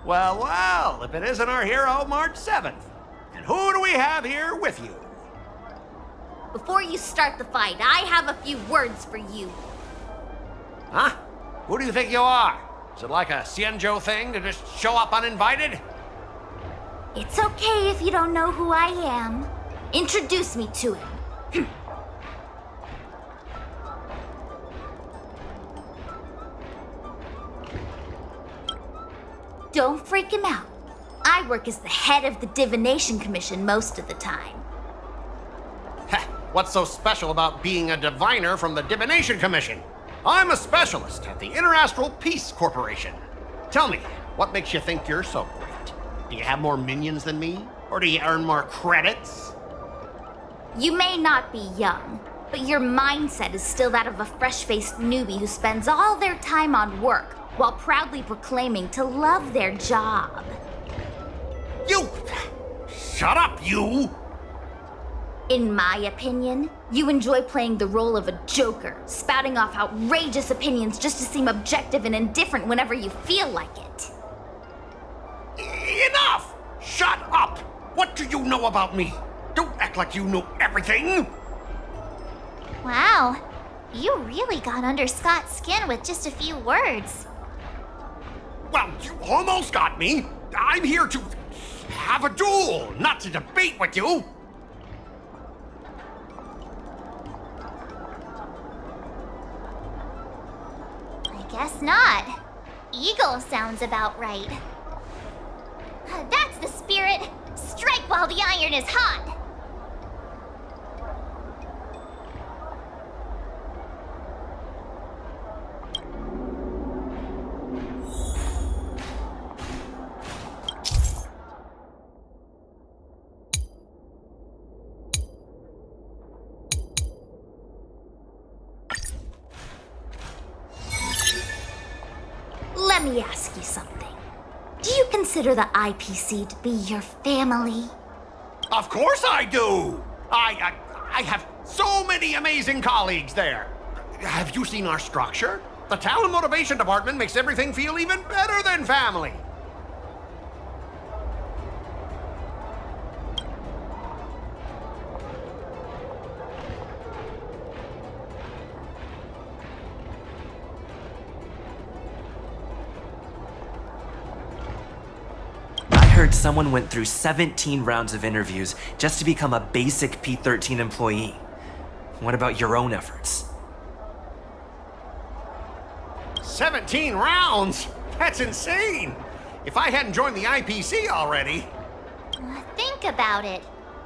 Well, well, if it isn't our hero, March 7th. And who do we have here with you? Before you start the fight, I have a few words for you. Huh? Who do you think you are? Is it like a Xianzhou thing to just show up uninvited? It's okay if you don't know who I am. Introduce me to him. Don't freak him out. I work as the head of the Divination Commission most of the time. Heh, what's so special about being a diviner from the Divination Commission? I'm a specialist at the Interastral Peace Corporation. Tell me, what makes you think you're so great? Do you have more minions than me? Or do you earn more credits? You may not be young, but your mindset is still that of a fresh-faced newbie who spends all their time on work while proudly proclaiming to love their job. You! Shut up, you! In my opinion, you enjoy playing the role of a joker, spouting off outrageous opinions just to seem objective and indifferent whenever you feel like it. Enough! Shut up! What do you know about me? Don't act like you know everything! Wow, you really got under Scott's skin with just a few words. Well, you almost got me. I'm here to have a duel, not to debate with you. I guess not. Eagle sounds about right. That's the spirit. Strike while the iron is hot. Let me ask you something. Do you consider the IPC to be your family? Of course I do! I have so many amazing colleagues there. Have you seen our structure? The Talent Motivation Department makes everything feel even better than family. I heard someone went through 17 rounds of interviews just to become a basic P13 employee. What about your own efforts? 17 rounds? That's insane! If I hadn't joined the IPC already... Think about it.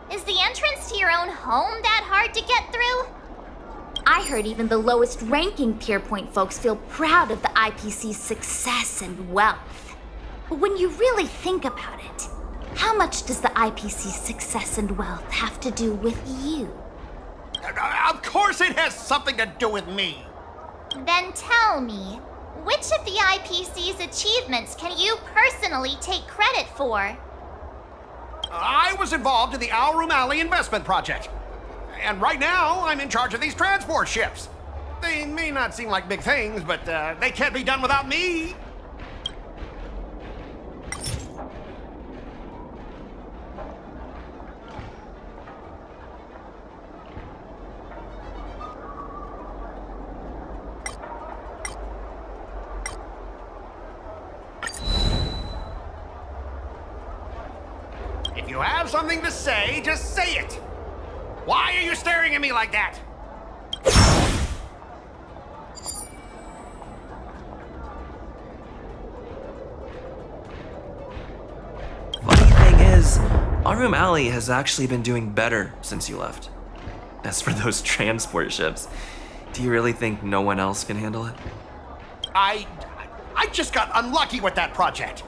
Is the entrance to your own home that hard to get through? I heard even the lowest ranking Pierpoint folks feel proud of the IPC's success and wealth. But when you really think about it, how much does the IPC's success and wealth have to do with you? Of course it has something to do with me! Then tell me, which of the IPC's achievements can you personally take credit for? I was involved in the Alroom Alley investment project. And right now, I'm in charge of these transport ships. They may not seem like big things, but they can't be done without me. If you have something to say, just say it. Why are you staring at me like that? Funny thing is, Alroom Alley has actually been doing better since you left. As for those transport ships, do you really think no one else can handle it? I just got unlucky with that project.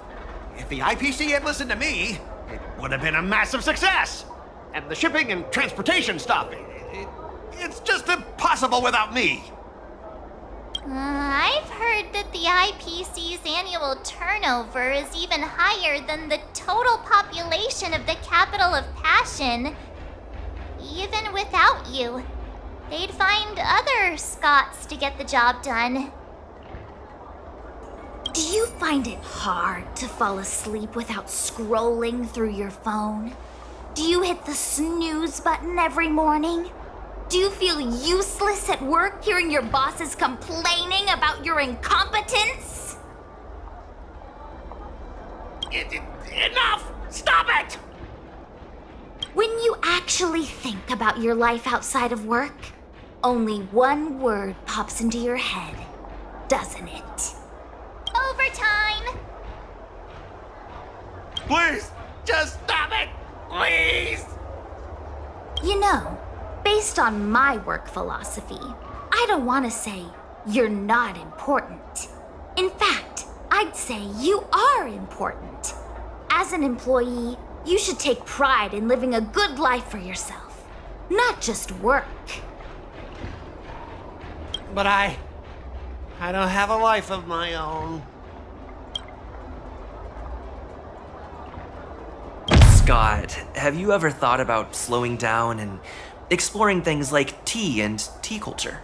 If the IPC had listened to me, it would have been a massive success. And the shipping and transportation stuff, it's just impossible without me. I've heard that the IPC's annual turnover is even higher than the total population of the capital of Passion. Even without you, they'd find other Scots to get the job done. Do you find it hard to fall asleep without scrolling through your phone? Do you hit the snooze button every morning? Do you feel useless at work hearing your bosses complaining about your incompetence? Enough! Stop it! When you actually think about your life outside of work, only one word pops into your head, doesn't it? Overtime! Please, just stop it! Please! You know, based on my work philosophy, I don't want to say you're not important. In fact, I'd say you are important. As an employee, you should take pride in living a good life for yourself, not just work. But I don't have a life of my own. Scott, have you ever thought about slowing down and exploring things like tea and tea culture?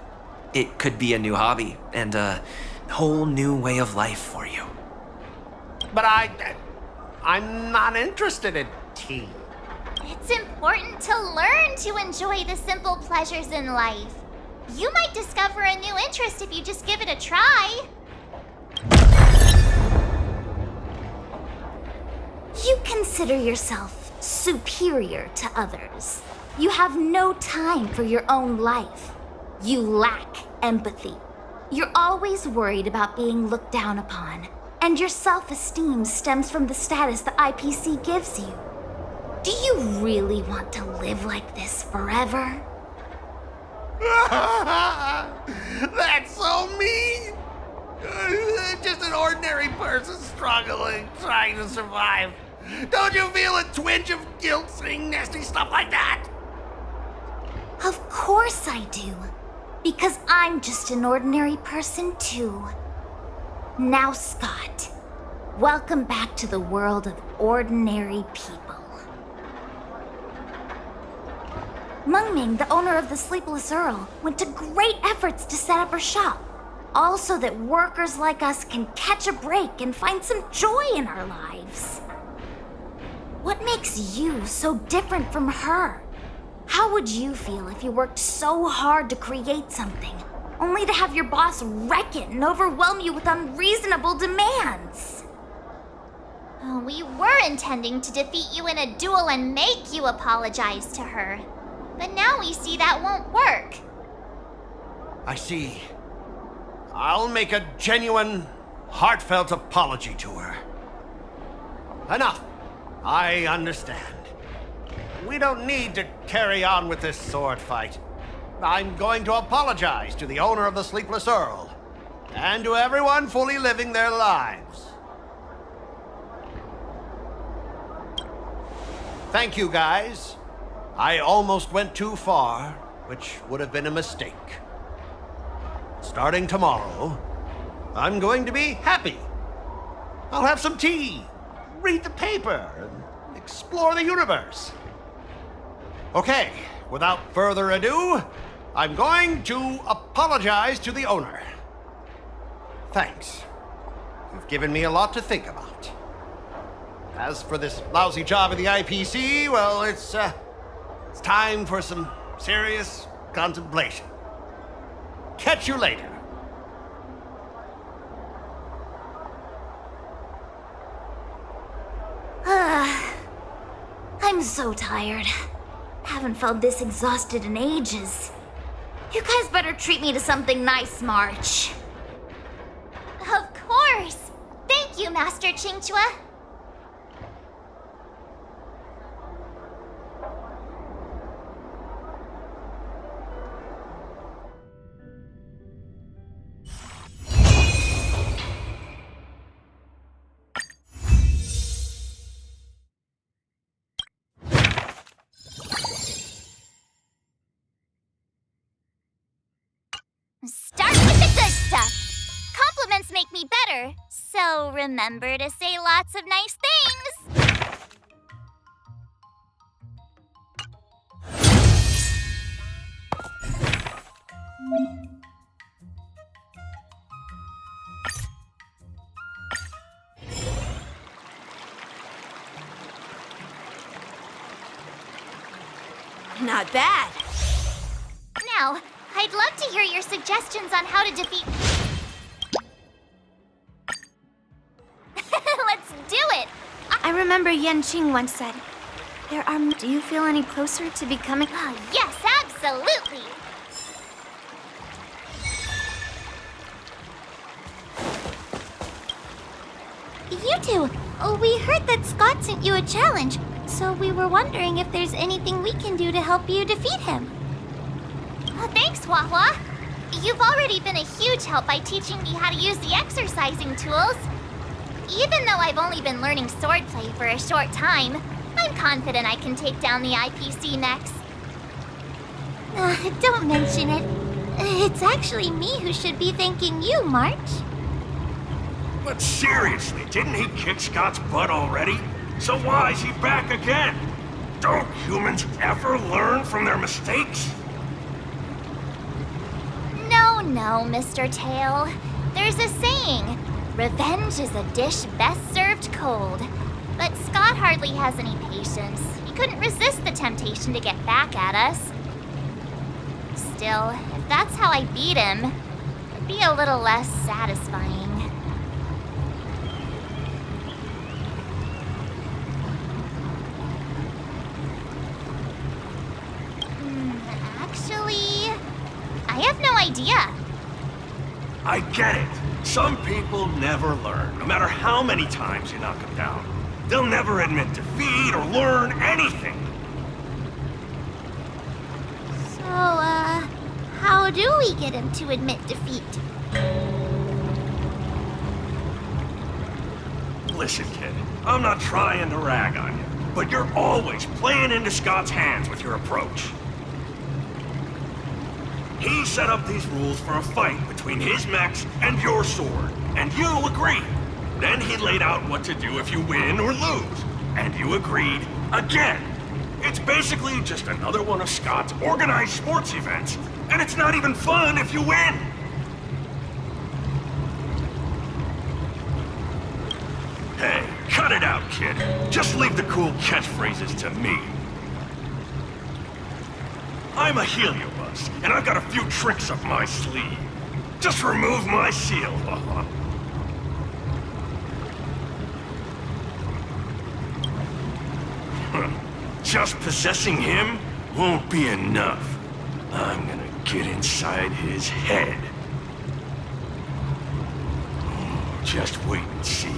It could be a new hobby and a whole new way of life for you. But I'm not interested in tea. It's important to learn to enjoy the simple pleasures in life. You might discover a new interest if you just give it a try. You consider yourself superior to others. You have no time for your own life. You lack empathy. You're always worried about being looked down upon, and your self-esteem stems from the status the IPC gives you. Do you really want to live like this forever? That's so mean! Just an ordinary person struggling, trying to survive. Don't you feel a twinge of guilt saying nasty stuff like that? Of course I do. Because I'm just an ordinary person too. Now, Scott, welcome back to the world of ordinary people. Mengming, the owner of the Sleepless Earl, went to great efforts to set up her shop. All so that workers like us can catch a break and find some joy in our lives. What makes you so different from her? How would you feel if you worked so hard to create something, only to have your boss wreck it and overwhelm you with unreasonable demands? We were intending to defeat you in a duel and make you apologize to her. But now we see that won't work. I see. I'll make a genuine, heartfelt apology to her. Enough. I understand. We don't need to carry on with this sword fight. I'm going to apologize to the owner of the Sleepless Earl, and to everyone fully living their lives. Thank you, guys. I almost went too far, which would have been a mistake. Starting tomorrow, I'm going to be happy. I'll have some tea, read the paper, and explore the universe. Okay, without further ado, I'm going to apologize to the owner. Thanks. You've given me a lot to think about. As for this lousy job at the IPC, well, it's time for some serious contemplation. Catch you later. I'm so tired. Haven't felt this exhausted in ages. You guys better treat me to something nice, March. Of course! Thank you, Master Qingchua. Start with the good stuff. Compliments make me better, so remember to say lots of nice things. Not bad. Now, I'd love to hear your suggestions on how to defeat... Let's do it! I remember Yanqing once said, there are... Do you feel any closer to becoming... Yes, absolutely! You two, we heard that Scott sent you a challenge, so we were wondering if there's anything we can do to help you defeat him. Thanks, Hua. You've already been a huge help by teaching me how to use the exercising tools. Even though I've only been learning swordplay for a short time, I'm confident I can take down the IPC next. Don't mention it. It's actually me who should be thanking you, March. But seriously, didn't he kick Scott's butt already? So why is he back again? Don't humans ever learn from their mistakes? No, Mr. Tail. There's a saying, revenge is a dish best served cold. But Scott hardly has any patience. He couldn't resist the temptation to get back at us. Still, if that's how I beat him, it'd be a little less satisfying. Actually, I have no idea. I get it. Some people never learn, no matter how many times you knock them down. They'll never admit defeat or learn anything. So, how do we get him to admit defeat? Listen, kid, I'm not trying to rag on you, but you're always playing into Scott's hands with your approach. He set up these rules for a fight between his mechs and your sword, and you agreed. Then he laid out what to do if you win or lose, and you agreed again. It's basically just another one of Scott's organized sports events, and it's not even fun if you win. Hey, cut it out, kid. Just leave the cool catchphrases to me. I'm a Heliobus, and I've got a few tricks up my sleeve. Just remove my seal. Just possessing him won't be enough. I'm gonna get inside his head. Just wait and see.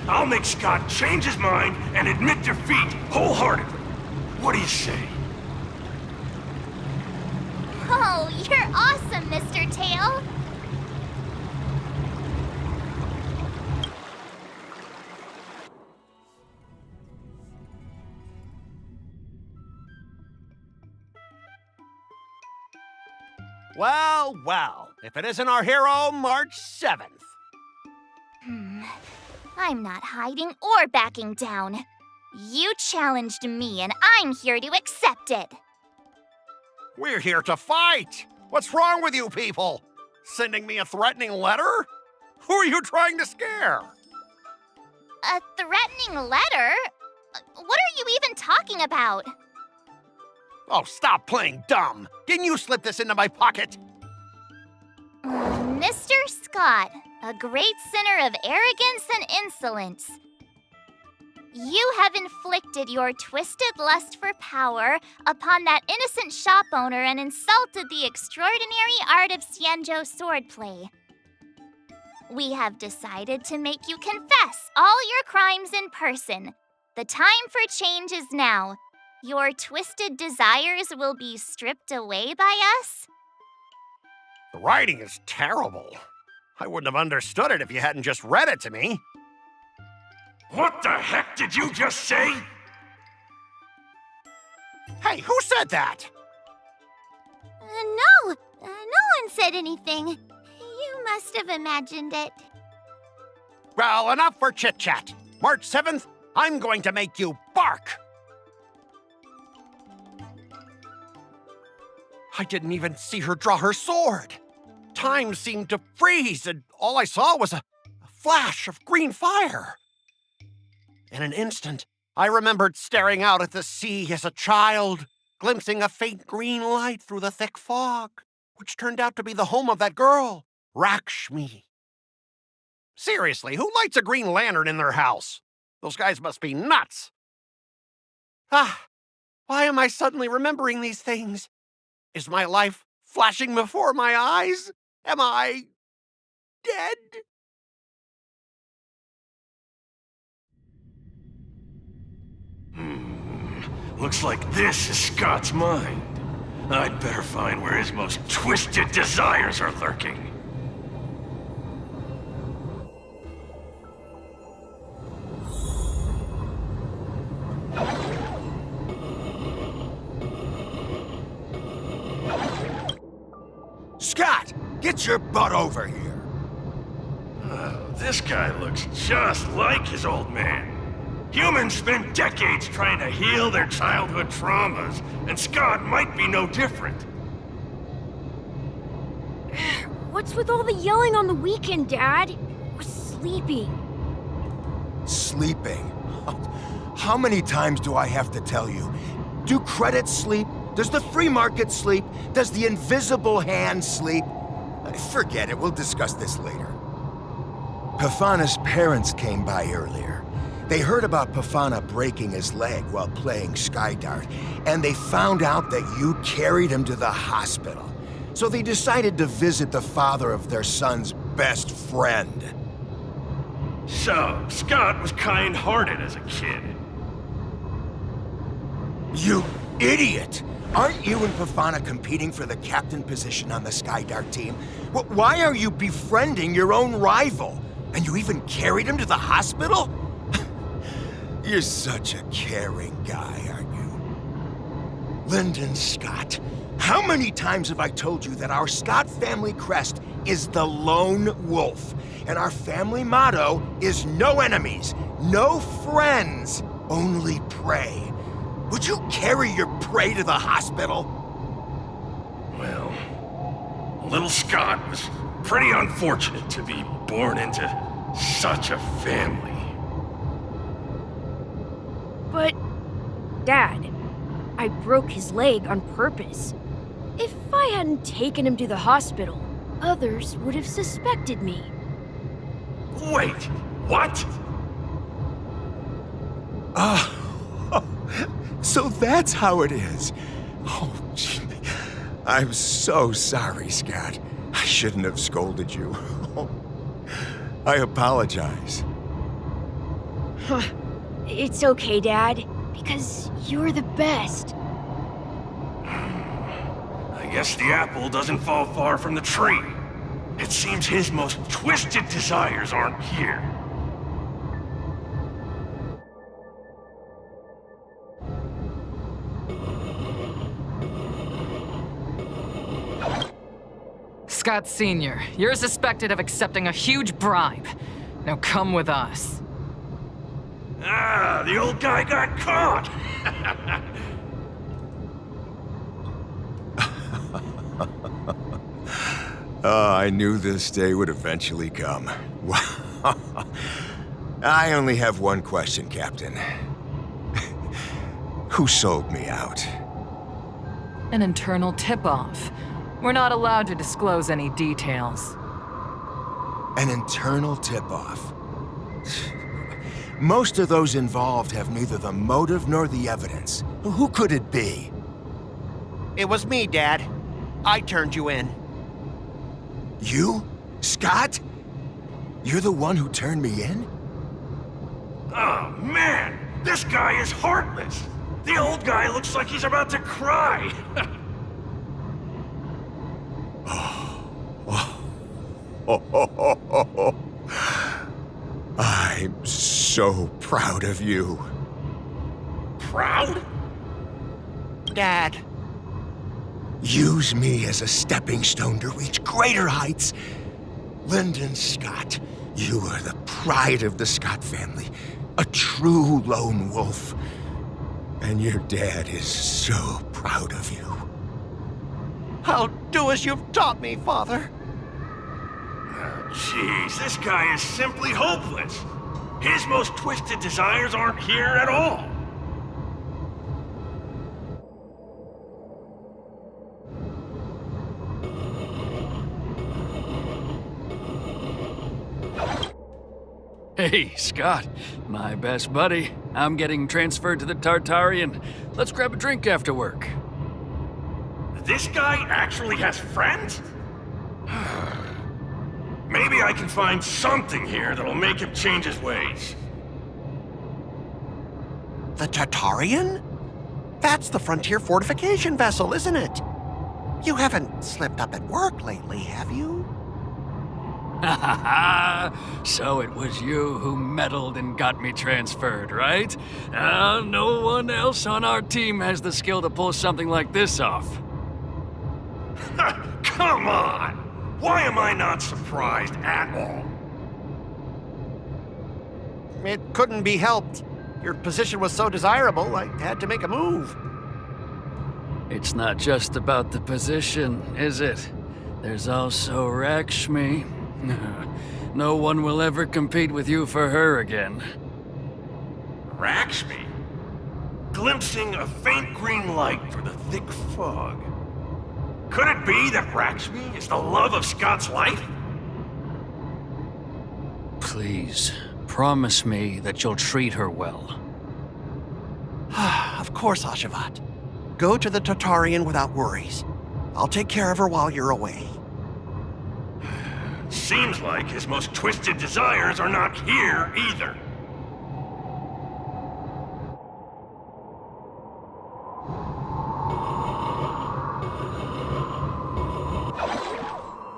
I'll make Scott change his mind and admit defeat wholeheartedly. What do you say? Oh, you're awesome, Mr. Tail! Well, if it isn't our hero, March 7th. I'm not hiding or backing down. You challenged me, and I'm here to accept it. We're here to fight! What's wrong with you people? Sending me a threatening letter? Who are you trying to scare? A threatening letter? What are you even talking about? Oh, stop playing dumb! Didn't you slip this into my pocket? Mr. Scott, a great sinner of arrogance and insolence. You have inflicted your twisted lust for power upon that innocent shop owner and insulted the extraordinary art of Xianzhou swordplay. We have decided to make you confess all your crimes in person. The time for change is now. Your twisted desires will be stripped away by us. The writing is terrible. I wouldn't have understood it if you hadn't just read it to me. What the heck did you just say? Hey, who said that? No one said anything. You must have imagined it. Well, enough for chit-chat. March 7th, I'm going to make you bark. I didn't even see her draw her sword. Time seemed to freeze, and all I saw was a flash of green fire. In an instant, I remembered staring out at the sea as a child, glimpsing a faint green light through the thick fog, which turned out to be the home of that girl, Rakshmi. Seriously, who lights a green lantern in their house? Those guys must be nuts. Why am I suddenly remembering these things? Is my life flashing before my eyes? Am I dead? Looks like this is Scott's mind. I'd better find where his most twisted desires are lurking. Scott, get your butt over here. This guy looks just like his old man. Humans spend decades trying to heal their childhood traumas, and Scott might be no different. What's with all the yelling on the weekend, Dad? We're sleeping. Sleeping? How many times do I have to tell you? Do credits sleep? Does the free market sleep? Does the invisible hand sleep? Forget it, we'll discuss this later. Pafana's parents came by earlier. They heard about Pafana breaking his leg while playing Skydart, and they found out that you carried him to the hospital. So they decided to visit the father of their son's best friend. So, Scott was kind-hearted as a kid. You idiot! Aren't you and Pafana competing for the captain position on the Skydart team? Why are you befriending your own rival? And you even carried him to the hospital? You're such a caring guy, aren't you? Lyndon Scott, how many times have I told you that our Scott family crest is the Lone Wolf, and our family motto is no enemies, no friends, only prey. Would you carry your prey to the hospital? Well, little Scott was pretty unfortunate to be born into such a family. But, Dad, I broke his leg on purpose. If I hadn't taken him to the hospital, others would have suspected me. Wait, what? So that's how it is. Oh, gee. I'm so sorry, Scott. I shouldn't have scolded you. I apologize. It's okay, Dad, because you're the best. I guess the apple doesn't fall far from the tree. It seems his most twisted desires aren't here. Scott Sr., you're suspected of accepting a huge bribe. Now come with us. Ah, the old guy got caught! I knew this day would eventually come. I only have one question, Captain. Who sold me out? An internal tip-off. We're not allowed to disclose any details. An internal tip-off. Most of those involved have neither the motive nor the evidence. Who could it be? It was me, Dad. I turned you in. You? Scott? You're the one who turned me in? Oh, man! This guy is heartless! The old guy looks like he's about to cry! I'm so proud of you. Proud? Dad. Use me as a stepping stone to reach greater heights. Lyndon Scott, you are the pride of the Scott family. A true lone wolf. And your dad is so proud of you. I'll do as you've taught me, Father. Jeez, this guy is simply hopeless. His most twisted desires aren't here at all. Hey, Scott, my best buddy. I'm getting transferred to the Tartarian. Let's grab a drink after work. This guy actually has friends? Maybe I can find something here that'll make him change his ways. The Tartarian? That's the frontier fortification vessel, isn't it? You haven't slipped up at work lately, have you? Ha ha ha! So it was you who meddled and got me transferred, right? No one else on our team has the skill to pull something like this off. Come on! Why am I not surprised at all? It couldn't be helped. Your position was so desirable, I had to make a move. It's not just about the position, is it? There's also Rakshmi. No one will ever compete with you for her again. Rakshmi? Glimpsing a faint green light through the thick fog. Could it be that Rakshmi is the love of Scott's life? Please, promise me that you'll treat her well. Of course, Ashavat. Go to the Tartarian without worries. I'll take care of her while you're away. Seems like his most twisted desires are not here either.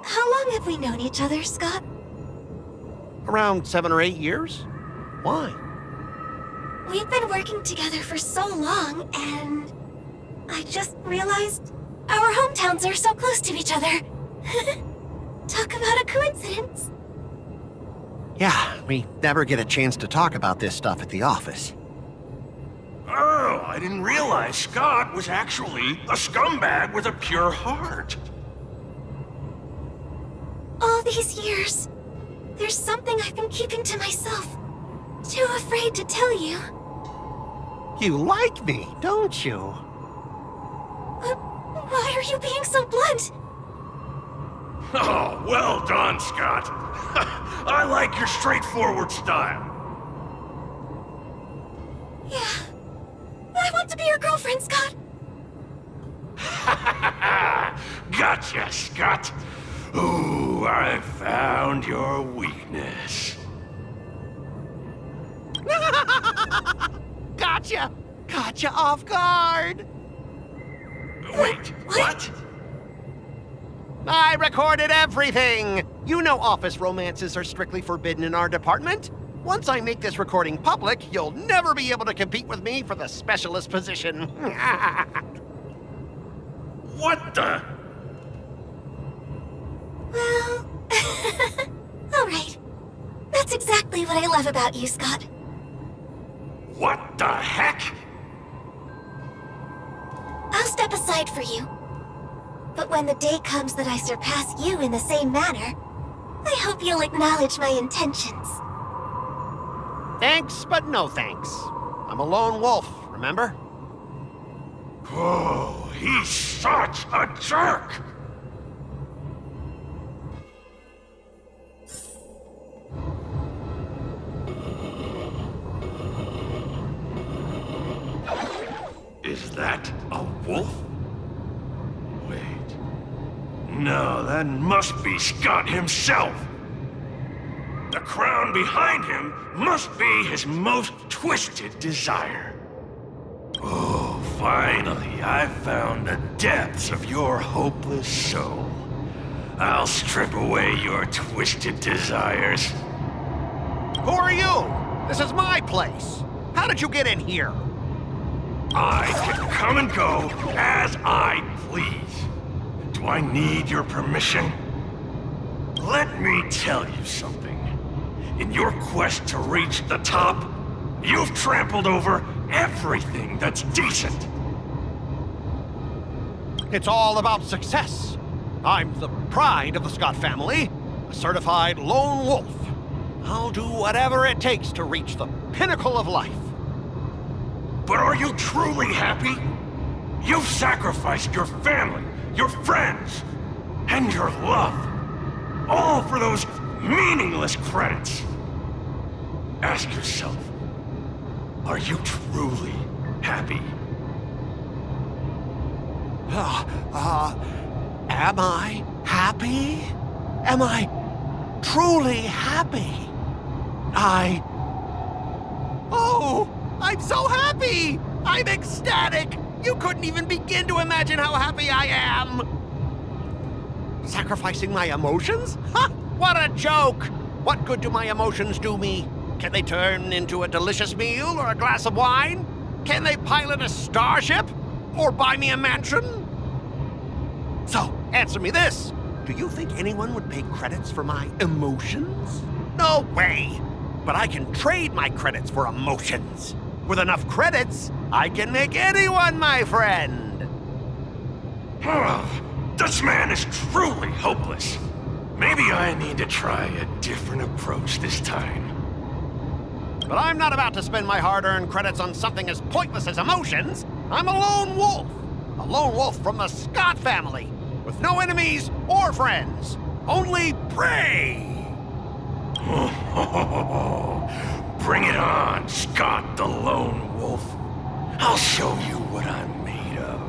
How long have we known each other, Scott? Around 7 or 8 years? Why? We've been working together for so long, and I just realized our hometowns are so close to each other. Talk about a coincidence. Yeah, we never get a chance to talk about this stuff at the office. Oh, I didn't realize Scott was actually a scumbag with a pure heart. All these years, there's something I've been keeping to myself. Too afraid to tell you. You like me, don't you? Why are you being so blunt? Oh, well done, Scott. I like your straightforward style. Yeah. I want to be your girlfriend, Scott. Gotcha, Scott. Ooh, I found your weakness. Gotcha! Gotcha off guard! Wait, what? I recorded everything! You know office romances are strictly forbidden in our department. Once I make this recording public, you'll never be able to compete with me for the specialist position. What the? Well, all right. That's exactly what I love about you, Scott. What the heck? I'll step aside for you. But when the day comes that I surpass you in the same manner, I hope you'll acknowledge my intentions. Thanks, but no thanks. I'm a lone wolf, remember? Oh, he's such a jerk! Is that a wolf? Wait. No, that must be Scott himself. The crown behind him must be his most twisted desire. Oh, finally, I found the depths of your hopeless soul. I'll strip away your twisted desires. Who are you? This is my place. How did you get in here? I can come and go as I please. Do I need your permission? Let me tell you something. In your quest to reach the top, you've trampled over everything that's decent. It's all about success. I'm the pride of the Scott family, a certified lone wolf. I'll do whatever it takes to reach the pinnacle of life. But are you truly happy? You've sacrificed your family, your friends, and your love. All for those meaningless credits. Ask yourself, are you truly happy? Am I happy? Am I truly happy? Oh, I'm so happy! I'm ecstatic! You couldn't even begin to imagine how happy I am! Sacrificing my emotions? Ha! What a joke! What good do my emotions do me? Can they turn into a delicious meal or a glass of wine? Can they pilot a starship? Or buy me a mansion? So, answer me this. Do you think anyone would pay credits for my emotions? No way! But I can trade my credits for emotions. With enough credits, I can make anyone my friend. This man is truly hopeless. Maybe I need to try a different approach this time. But I'm not about to spend my hard-earned credits on something as pointless as emotions. I'm a lone wolf. A lone wolf from the Scott family. With no enemies or friends. Only prey! Bring it on, Scott the Lone Wolf. I'll show you what I'm made of.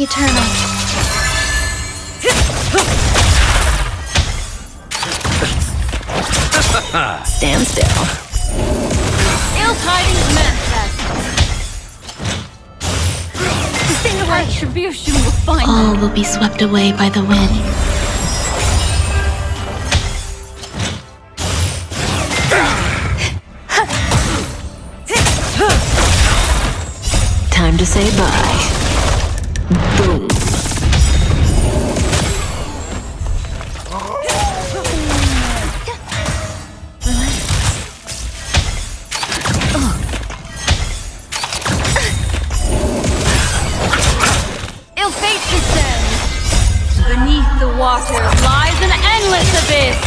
Eternal. Stand still. Ill tidings manifest. The retribution will find All will be swept away by the wind. Time to say bye. Boom. Ill fate descends. Beneath the water lies an endless abyss.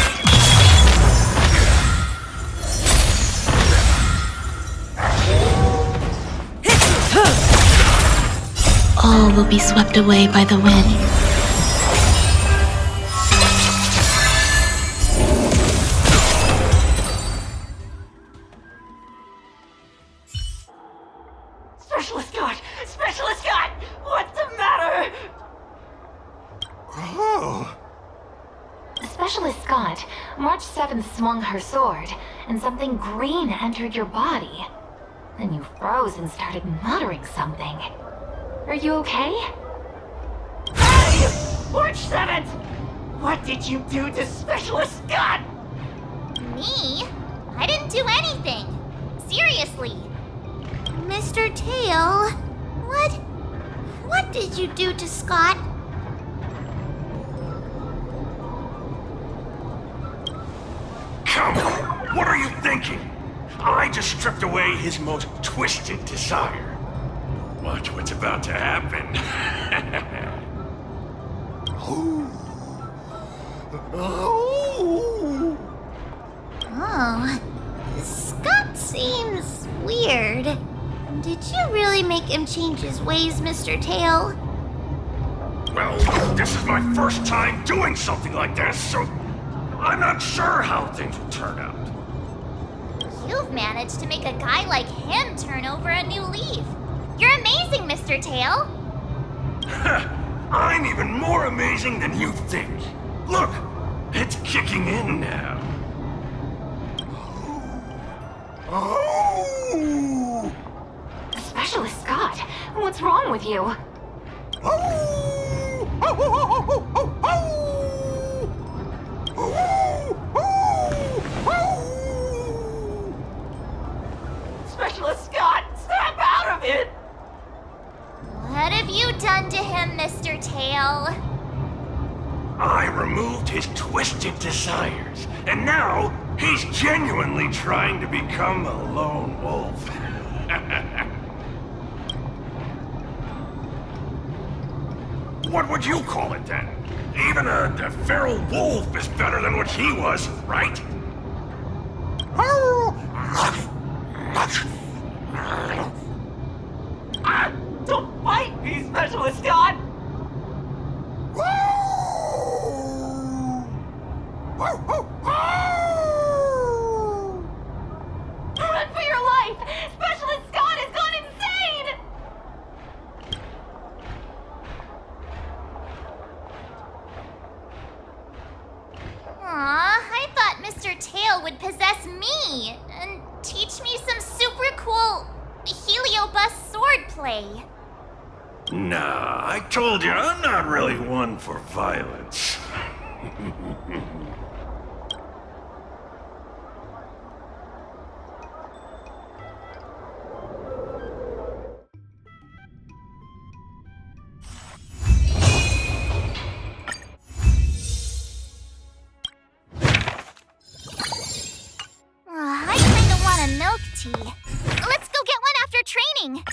All will be swept away by the wind. Specialist God! Specialist God! What's the matter? Oh. Specialist Scott, March 7th swung her sword, and something green entered your body. Then you froze and started muttering something. Are you okay? Hey! March 7th! What did you do to Specialist Scott? Me? I didn't do anything. Seriously. Mr. Tail, what did you do to Scott? Come on, what are you thinking? I just stripped away his most twisted desire. Watch what's about to happen. Oh, Scott seems weird. Did you really make him change his ways, Mr. Tail? Well, this is my first time doing something like this, so I'm not sure how things will turn out. You've managed to make a guy like him turn over a new leaf. You're amazing, Mr. Tail. I'm even more amazing than you think. Look, it's kicking in now. Oh! Specialist Scott, what's wrong with you? Specialist Scott, snap out of it! What have you done to him, Mr. Tail? I removed his twisted desires, and now he's genuinely trying to become a lone wolf. What would you call it then? Even a feral wolf is better than what he was, right? Don't bite me, Specialist God! Run for your life! Specialist Scott has gone insane! Aw, I thought Mr. Tail would possess me and teach me some super cool Heliobus swordplay. Nah, I told you I'm not really one for violence. I kinda want a milk tea. Let's go get one after training.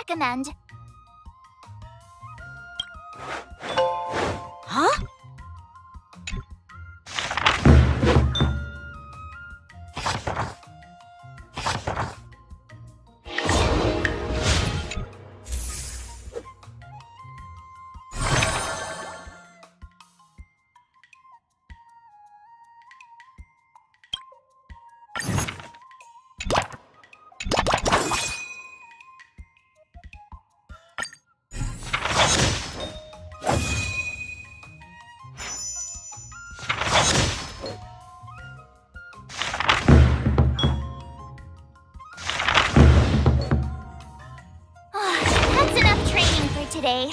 recommend. Huh? That's enough training for today.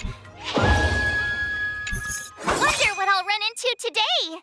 Wonder what I'll run into today.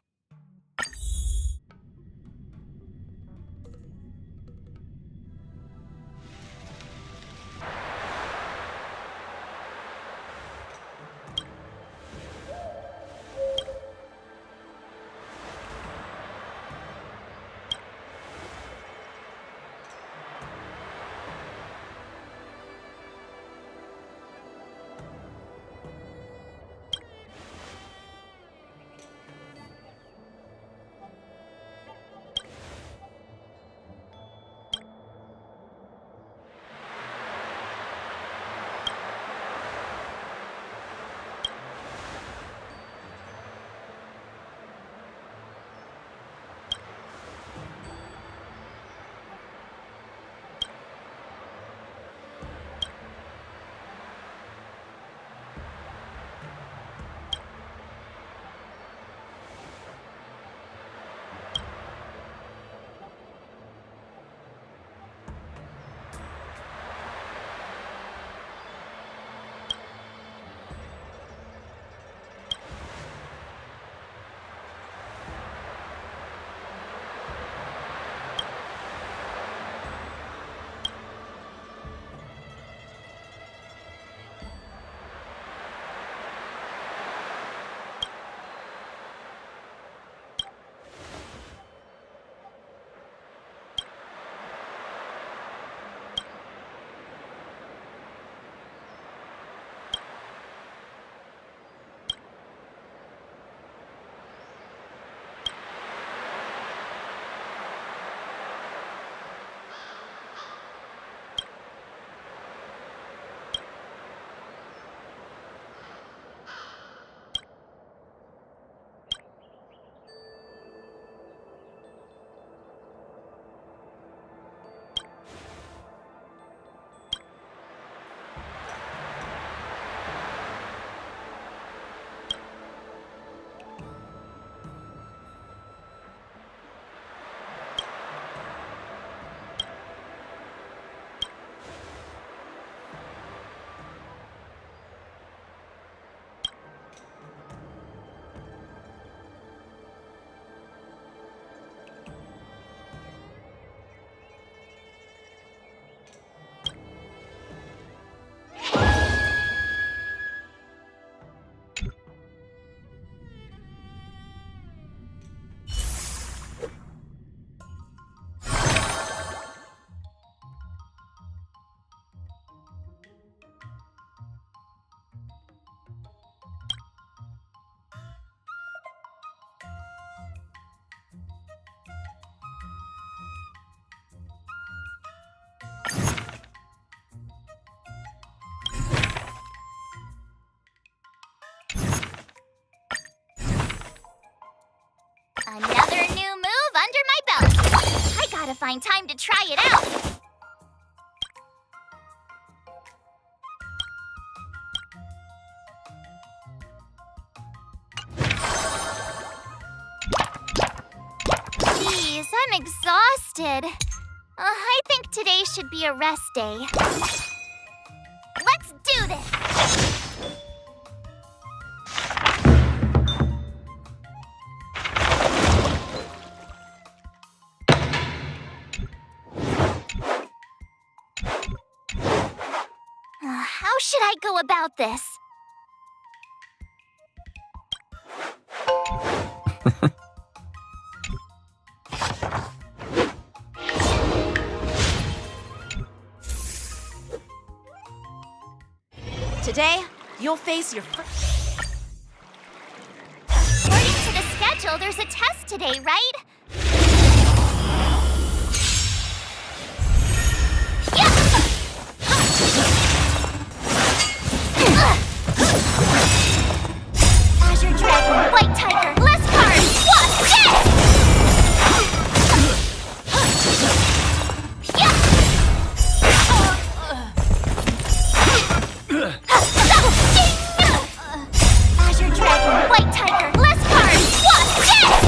Another new move under my belt. I gotta find time to try it out. Jeez, I'm exhausted. I think today should be a rest day. Let's do this! How should I go about this? Today, you'll face your first... According to the schedule, there's a test today, right? Azure Dragon, White Tiger, less cards! What? Yes! Azure Dragon, White Tiger, less cards! What? Yes!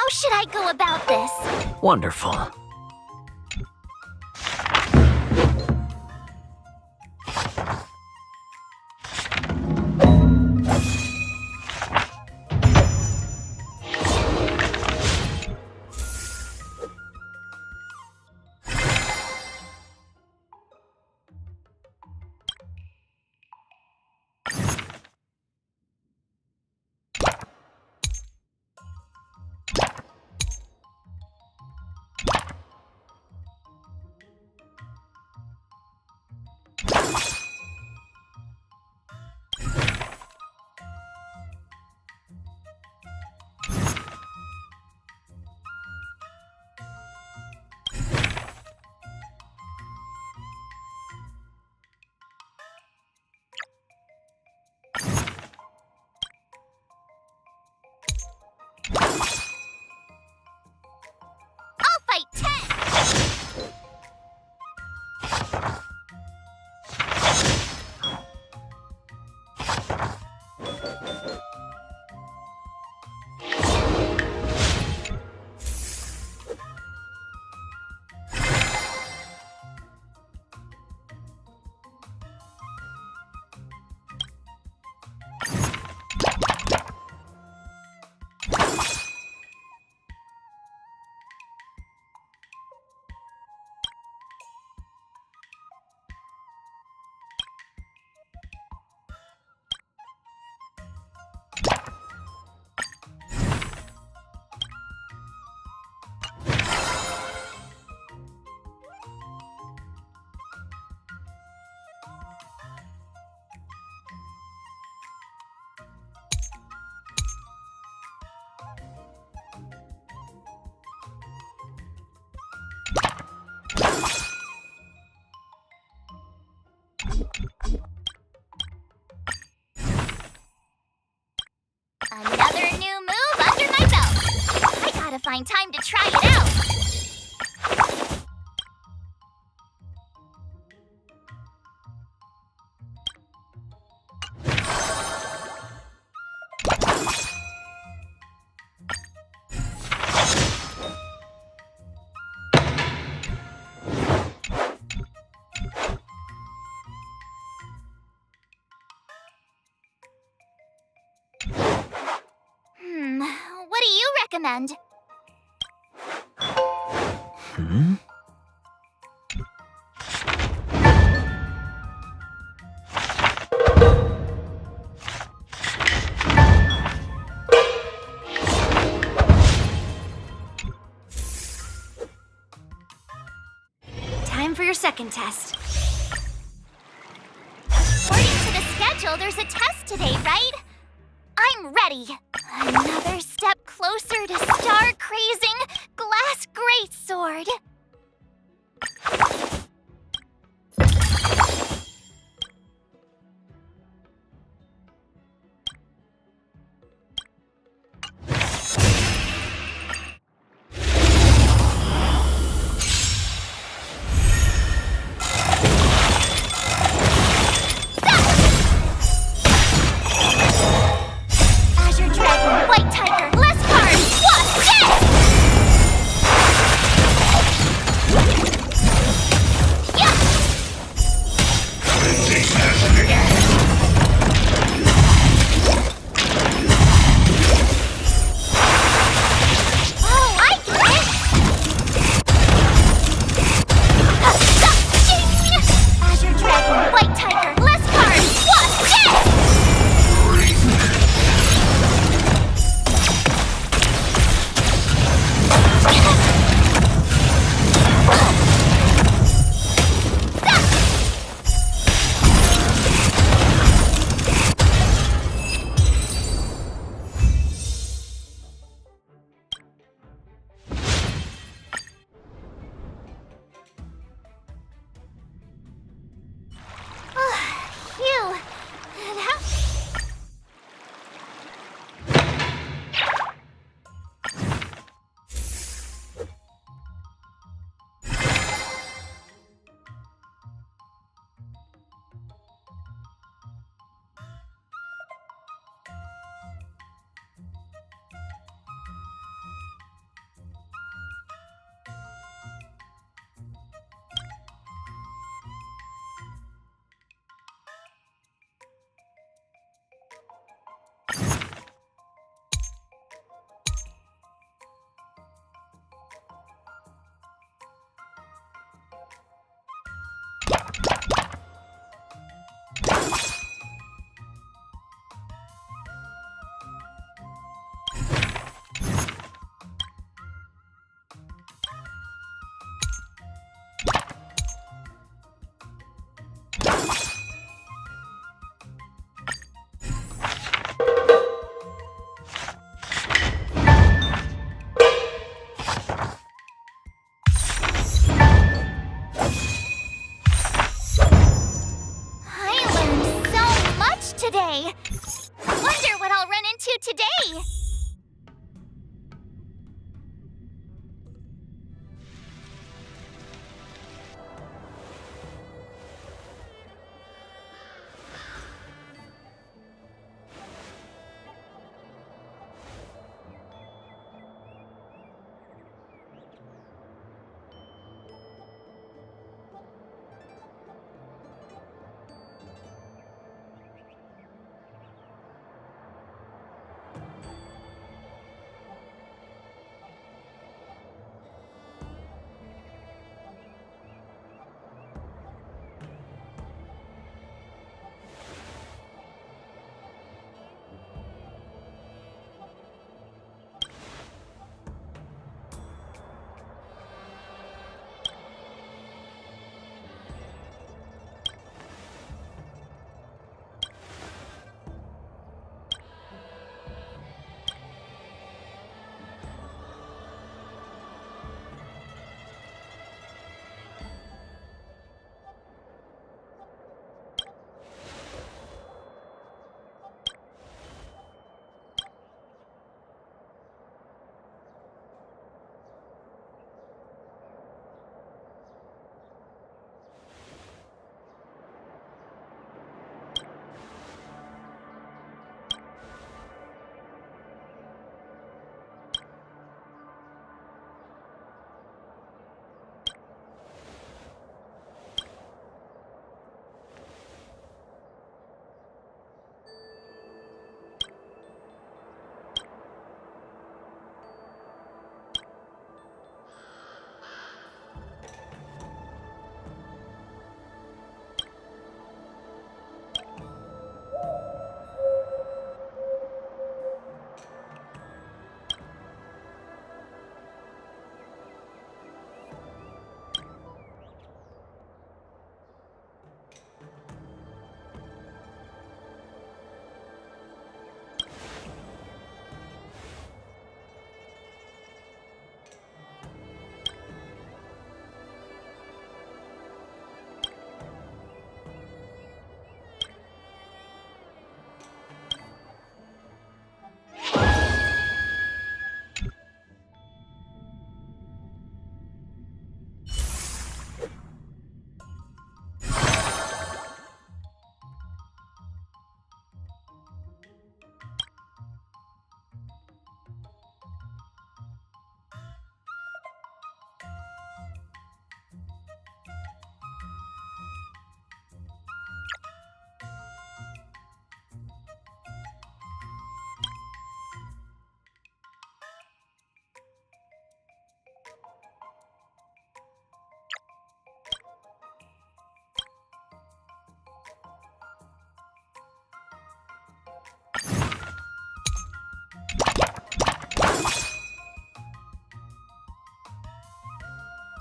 should I go about this? Wonderful. I'll fight 10! Another new move under my belt. I gotta find time to try it out. What do you recommend? Time for your second test. According to the schedule, there's a test today, right? I'm ready. Another step closer to star-crazing glass greatsword. Azure Dragon, White Tiger, less cards! What's this? day. Wonder what I'll run into today.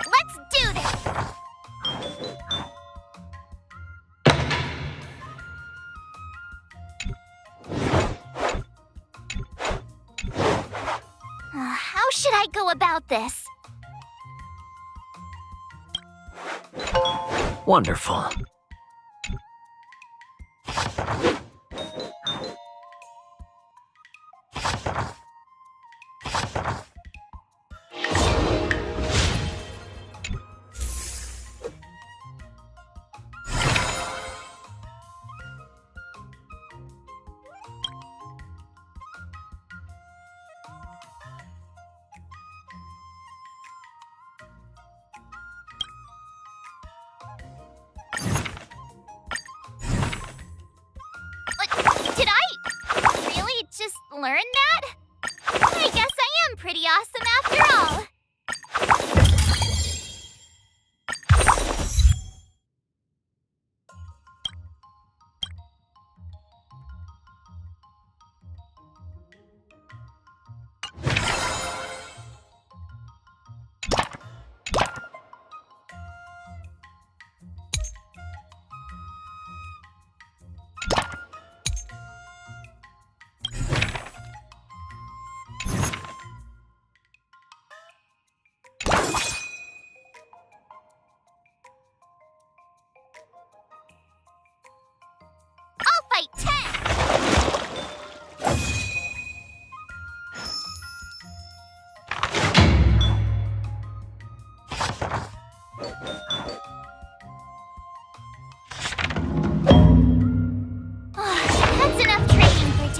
Let's do this! How should I go about this? Wonderful.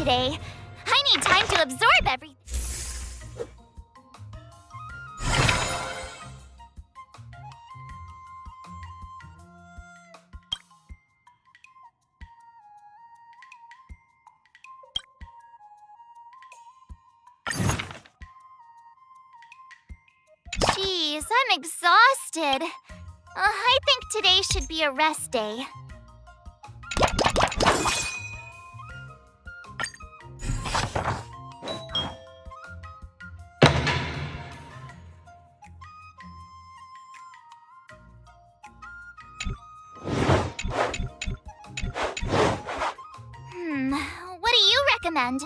today. I need time to absorb everything. Jeez, I'm exhausted. I think today should be a rest day. What do you recommend?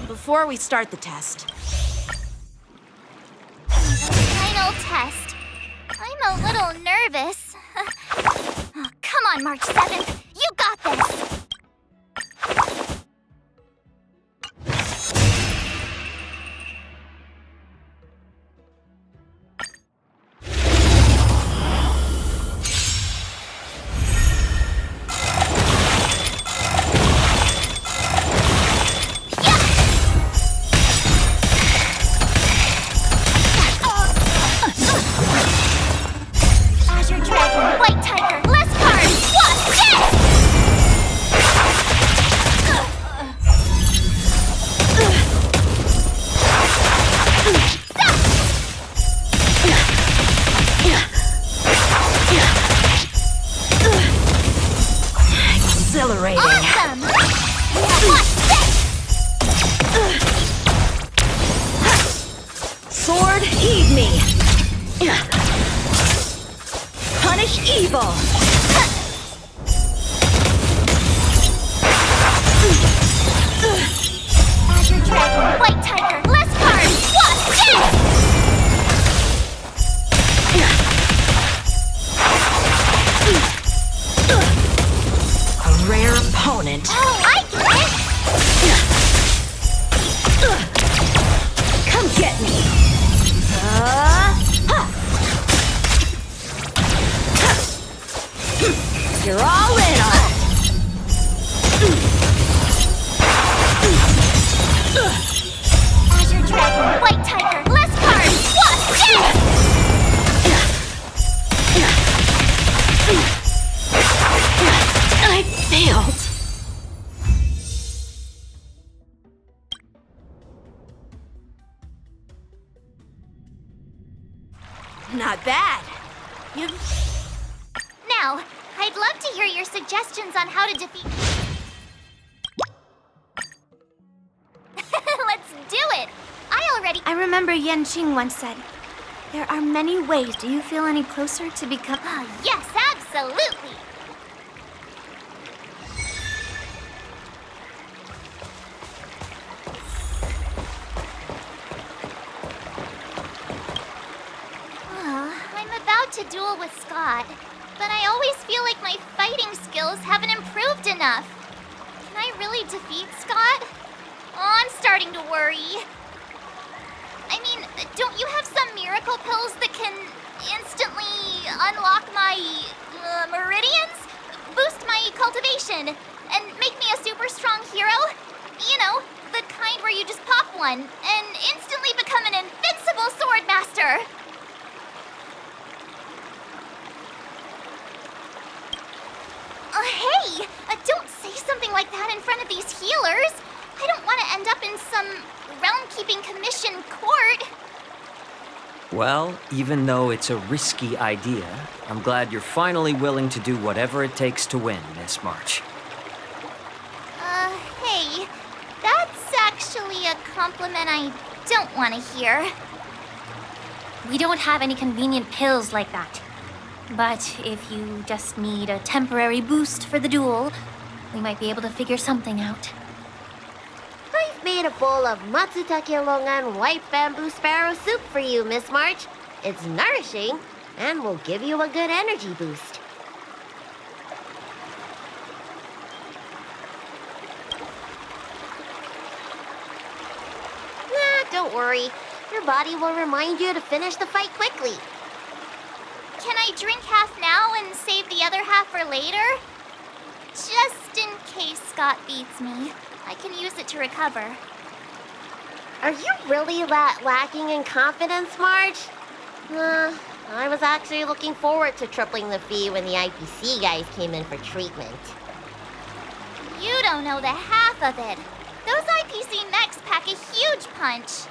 Before we start the test. Final test. I'm a little nervous. Oh, come on, March 7th. You got this. Not bad. Now, I'd love to hear your suggestions on how to defeat... Let's do it! I remember Yanqing once said, there are many ways. Do you feel any closer to become... Yes, absolutely! I'm about to duel with Scott, but I always feel like my fighting skills haven't improved enough. Can I really defeat Scott? Oh, I'm starting to worry. I mean, don't you have some miracle pills that can instantly unlock my meridians? Boost my cultivation and make me a super strong hero? You know, the kind where you just pop one and instantly become an invincible sword master. Hey! Don't say something like that in front of these healers! I don't want to end up in some realm-keeping commission court! Well, even though it's a risky idea, I'm glad you're finally willing to do whatever it takes to win, Miss March. Hey, that's actually a compliment I don't want to hear. We don't have any convenient pills like that. But if you just need a temporary boost for the duel, we might be able to figure something out. I've made a bowl of matsutake longan white bamboo sparrow soup for you, Miss March. It's nourishing and will give you a good energy boost. don't worry. Your body will remind you to finish the fight quickly. Can I drink half now and save the other half for later? Just in case Scott beats me, I can use it to recover. Are you really that lacking in confidence, Marge? I was actually looking forward to tripling the fee when the IPC guys came in for treatment. You don't know the half of it. Those IPC mechs pack a huge punch.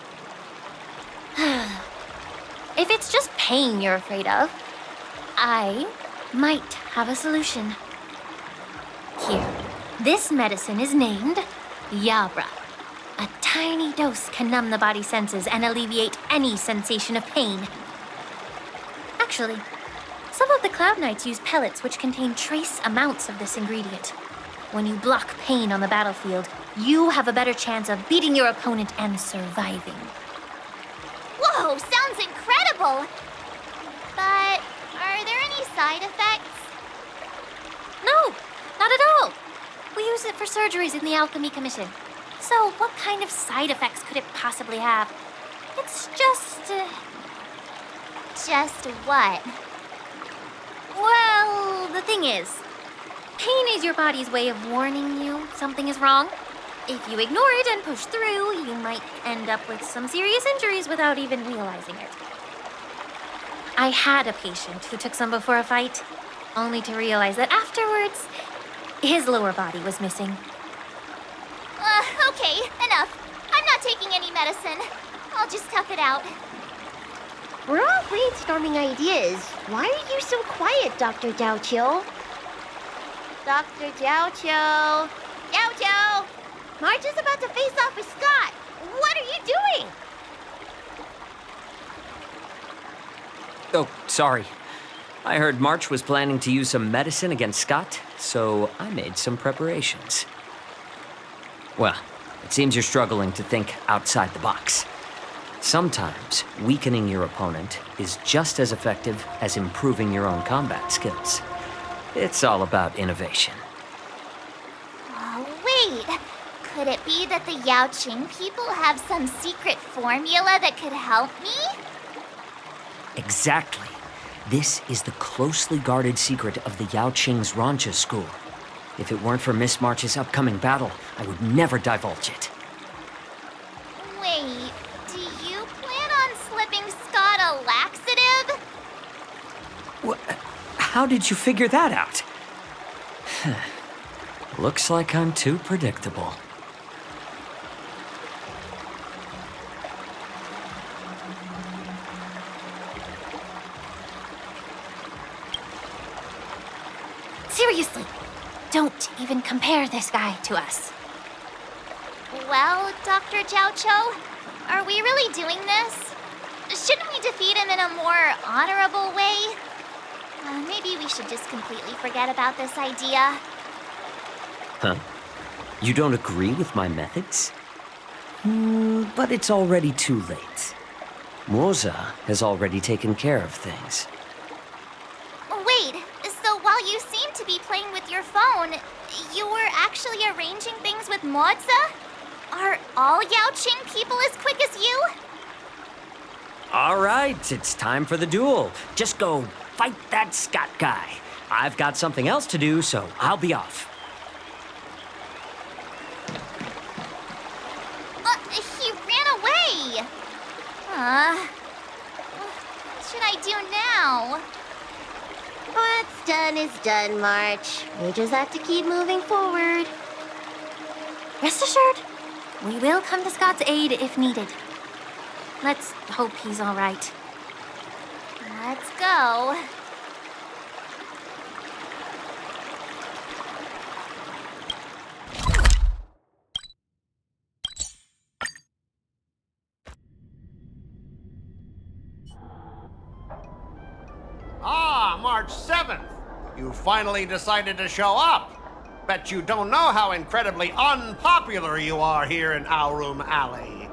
If it's just pain you're afraid of, I might have a solution. Here, this medicine is named Yabra. A tiny dose can numb the body's senses and alleviate any sensation of pain. Actually, some of the Cloud Knights use pellets which contain trace amounts of this ingredient. When you block pain on the battlefield, you have a better chance of beating your opponent and surviving. Whoa, sounds incredible! But are there any side effects? No, not at all. We use it for surgeries in the Alchemy Commission. So what kind of side effects could it possibly have? It's just... Just what? Well, the thing is, pain is your body's way of warning you something is wrong. If you ignore it and push through, you might end up with some serious injuries without even realizing it. I had a patient who took some before a fight, only to realize that afterwards, his lower body was missing. Okay, enough. I'm not taking any medicine. I'll just tough it out. We're all brainstorming ideas. Why are you so quiet, Dr. Jiaoqiu? Dr. Jiaoqiu! Jiaoqiu! Marge is about to face off with Scott. What are you doing? Oh, sorry. I heard March was planning to use some medicine against Scott, so I made some preparations. Well, it seems you're struggling to think outside the box. Sometimes weakening your opponent is just as effective as improving your own combat skills. It's all about innovation. Oh, wait. Could it be that the Yanqing people have some secret formula that could help me? Exactly. This is the closely guarded secret of the Yaoqing's Rancha school. If it weren't for Miss March's upcoming battle, I would never divulge it. Wait, do you plan on slipping Scott a laxative? How did you figure that out? Looks like I'm too predictable. Seriously, don't even compare this guy to us. Well, Dr. Jiaoqiu, are we really doing this? Shouldn't we defeat him in a more honorable way? Maybe we should just completely forget about this idea. Huh? You don't agree with my methods? But it's already too late. Moza has already taken care of things. Wait, so while you seem to be playing with your phone, you were actually arranging things with Moza? Are all Yaoqing people as quick as you? All right, it's time for the duel. Just go fight that Scott guy. I've got something else to do, so I'll be off. He ran away! What should I do now? What's done is done, March. We just have to keep moving forward. Rest assured, we will come to Scott's aid if needed. Let's hope he's all right. Let's go. Ah, March 7th. You finally decided to show up. Bet you don't know how incredibly unpopular you are here in Aurum Alley.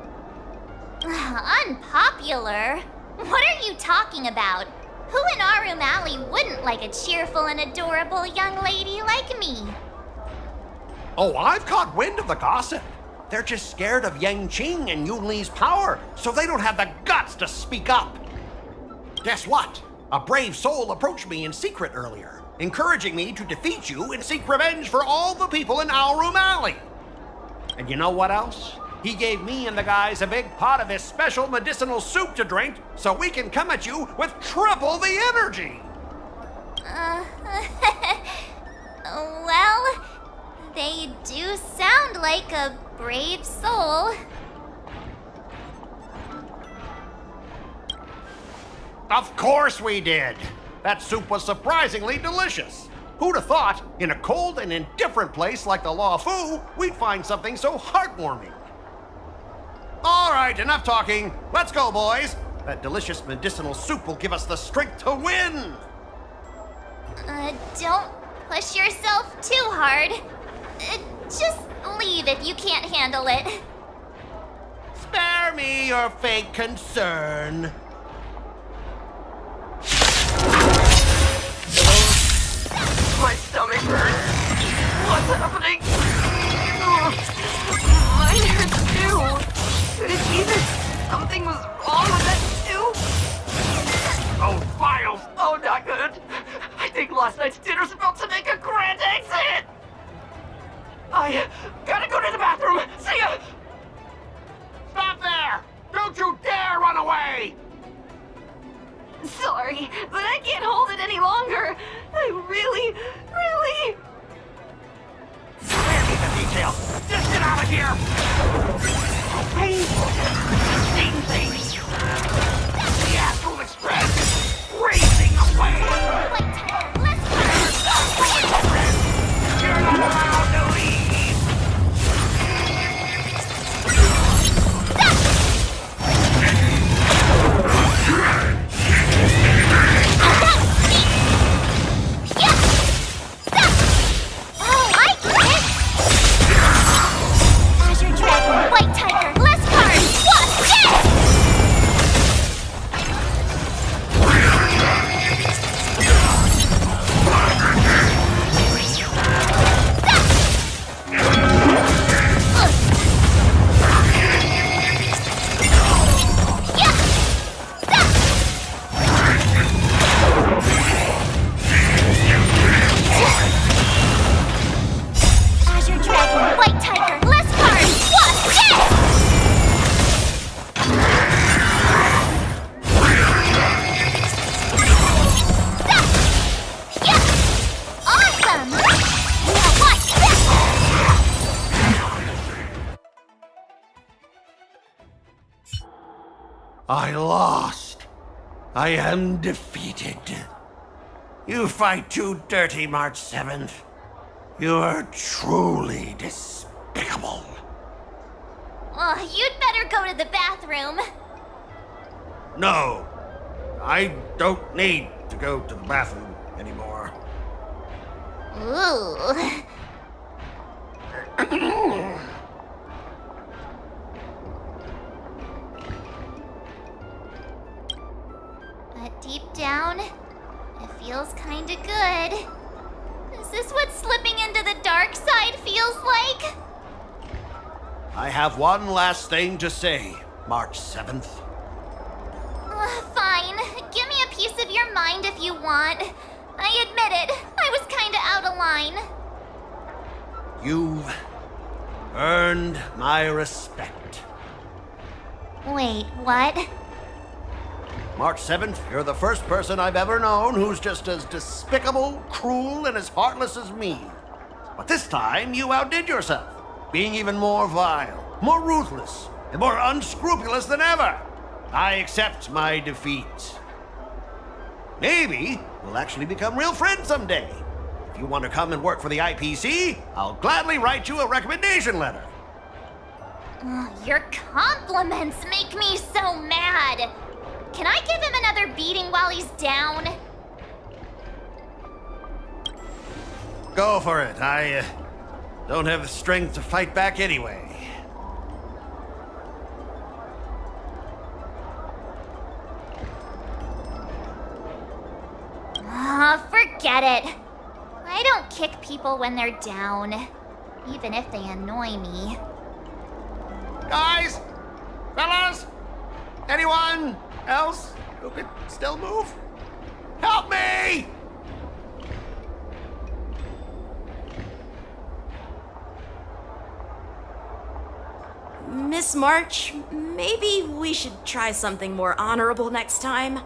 Unpopular? What are you talking about? Who in Aurum Alley wouldn't like a cheerful and adorable young lady like me? Oh, I've caught wind of the gossip. They're just scared of Yanqing and Yunli's power, so they don't have the guts to speak up. Guess what? A brave soul approached me in secret earlier, encouraging me to defeat you and seek revenge for all the people in Owlroom Alley. And you know what else? He gave me and the guys a big pot of his special medicinal soup to drink so we can come at you with triple the energy. Well, they do sound like a brave soul. Of course we did. That soup was surprisingly delicious. Who'd have thought, in a cold and indifferent place like the Law Fu, we'd find something so heartwarming? All right, enough talking. Let's go, boys. That delicious medicinal soup will give us the strength to win. Don't push yourself too hard. Just leave if you can't handle it. Spare me your fake concern. My stomach hurts. What's happening? Mine hurts too. Could it be that something was wrong with that too? Oh, files! Oh, not good. I think last night's dinner's about to make a grand exit. I gotta go to the bathroom. See ya! Stop there! Don't you dare run away! Sorry, but I can't hold it any longer. I really... Spare me the details! Just get out of here! Painful! Sting things! The Astral Express! Racing away! You're not allowed to leave! Azure Dragon, White Tiger, less cards! What? Yes! Azure Dragon, White Tiger, less cards! What? Yes! Yes! Awesome! Now watch this! I lost. I am defeated. You fight too dirty, March 7th. You are truly despicable. Oh, you'd better go to the bathroom. No, I don't need to go to the bathroom anymore. Ooh. But deep down, it feels kinda good. Is this what slipping into the dark side feels like? I have one last thing to say, March 7th. Fine. Give me a piece of your mind if you want. I admit it, I was kinda out of line. You've earned my respect. Wait, what? March 7th, you're the first person I've ever known who's just as despicable, cruel, and as heartless as me. But this time, you outdid yourself, being even more vile, more ruthless, and more unscrupulous than ever. I accept my defeat. Maybe we'll actually become real friends someday. If you want to come and work for the IPC, I'll gladly write you a recommendation letter. Your compliments make me so mad. Can I give him another beating while he's down? Go for it. I don't have the strength to fight back anyway. Forget it. I don't kick people when they're down, even if they annoy me. Guys? Fellas? Anyone else who could still move? Help me! Miss March, maybe we should try something more honorable next time.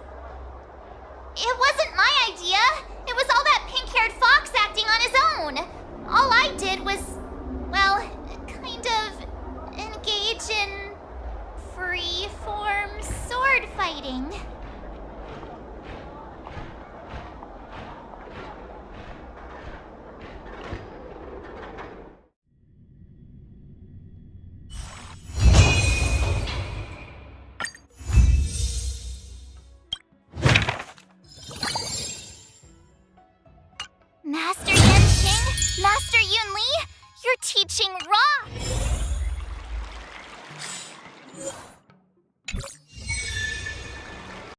It wasn't my idea. It was all that pink-haired fox acting on his own. All I did was, well, kind of engage in free-form sword fighting. Master Yanqing, Master Yunli, your teaching rocks!